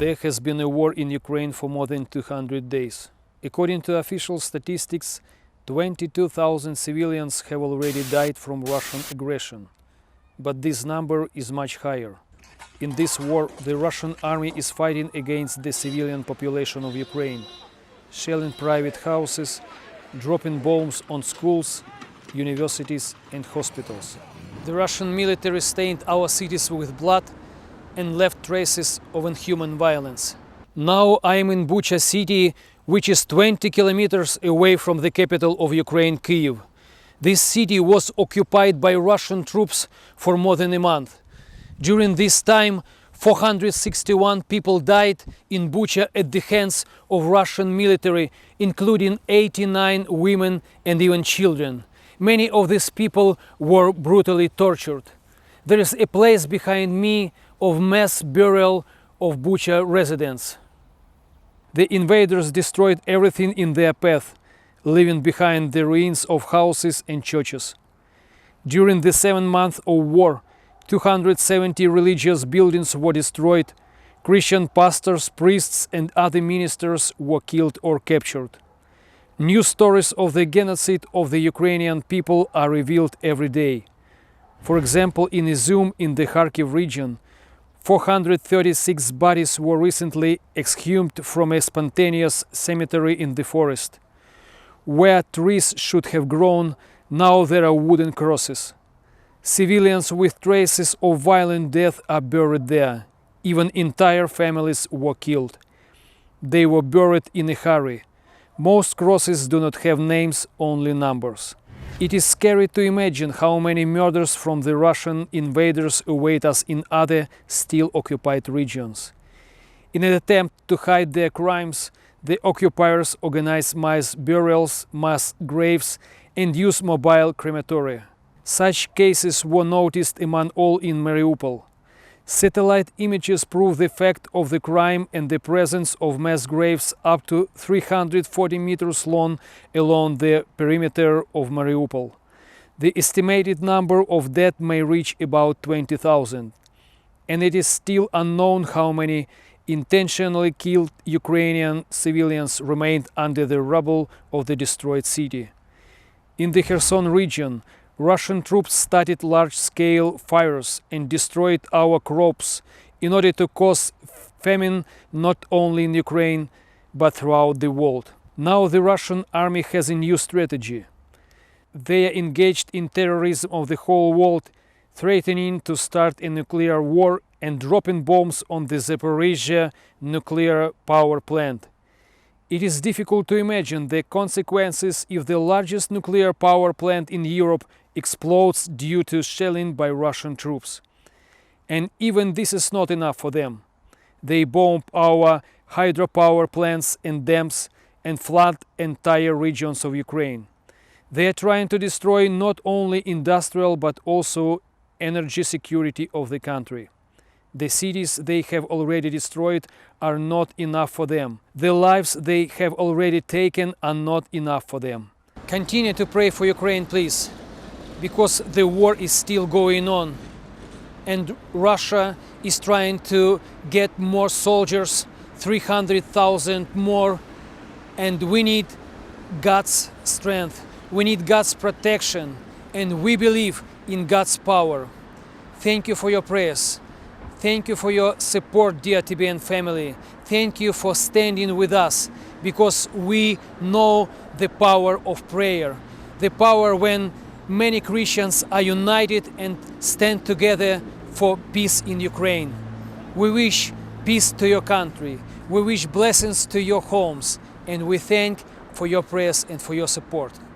There has been a war in Ukraine for more than 200 days. According to official statistics, 22,000 civilians have already died from Russian aggression. But this number is much higher. In this war, the Russian army is fighting against the civilian population of Ukraine, shelling private houses, dropping bombs on schools, universities and hospitals. The Russian military stained our cities with blood and left traces of inhuman violence. Now I am in Bucha city, which is 20 kilometers away from the capital of Ukraine, Kyiv. This city was occupied by Russian troops for more than a month. During this time, 461 people died in Bucha at the hands of Russian military, including 89 women and even children. Many of these people were brutally tortured. There is a place behind me of mass burial of Bucha residents. The invaders destroyed everything in their path, leaving behind the ruins of houses and churches. During the 7 months of war, 270 religious buildings were destroyed, Christian pastors, priests and other ministers were killed or captured. New stories of the genocide of the Ukrainian people are revealed every day. For example, in Izum in the Kharkiv region, 436 bodies were recently exhumed from a spontaneous cemetery in the forest. Where trees should have grown, now there are wooden crosses. Civilians with traces of violent death are buried there. Even entire families were killed. They were buried in a hurry. Most crosses do not have names, only numbers. It is scary to imagine how many murders from the Russian invaders await us in other still occupied regions. In an attempt to hide their crimes, the occupiers organize mass burials, mass graves, and use mobile crematoria. Such cases were noticed among all in Mariupol. Satellite images prove the fact of the crime and the presence of mass graves up to 340 meters long along the perimeter of Mariupol. The estimated number of dead may reach about 20,000, and it is still unknown how many intentionally killed Ukrainian civilians remained under the rubble of the destroyed city. In the Kherson region, Russian troops started large-scale fires and destroyed our crops in order to cause famine not only in Ukraine but throughout the world. Now the Russian army has a new strategy. They are engaged in terrorism of the whole world, threatening to start a nuclear war and dropping bombs on the Zaporizhzhia nuclear power plant. It is difficult to imagine the consequences if the largest nuclear power plant in Europe explodes due to shelling by Russian troops. And even this is not enough for them. They bomb our hydropower plants and dams and flood entire regions of Ukraine. They are trying to destroy not only industrial but also energy security of the country. The cities they have already destroyed are not enough for them. The lives they have already taken are not enough for them. Continue to pray for Ukraine, please, because the war is still going on and Russia is trying to get more soldiers, 300,000 more, and we need God's strength, we need God's protection, and we believe in God's power. Thank you for your prayers. Thank you for your support, dear TBN family. Thank you for standing with us, because we know the power of prayer, the power when many Christians are united and stand together for peace in Ukraine. We wish peace to your country. We wish blessings to your homes, and we thank for your prayers and for your support.